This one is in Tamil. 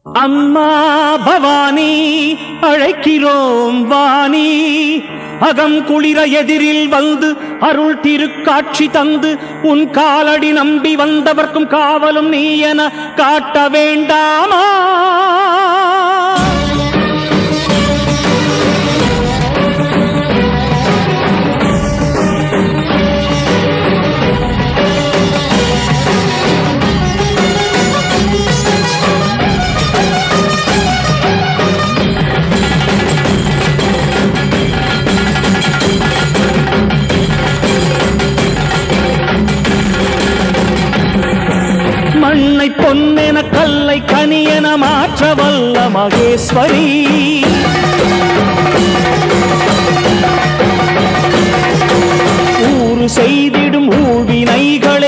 அம்மா பவானி அழைக்கிறோம் வாணி, அகம் குளிர எதிரில் வந்து அருள் திருக்காட்சி தந்து உன் காலடி நம்பி வந்தவர்க்கும் காவலும் நீ என காட்ட வேண்டாமா? மண்ணை பொன்னென கல்லை கனியென மாற்ற வல்ல மகேஸ்வரி, ஊறு செய்திடும் ஊழ்வினைகள்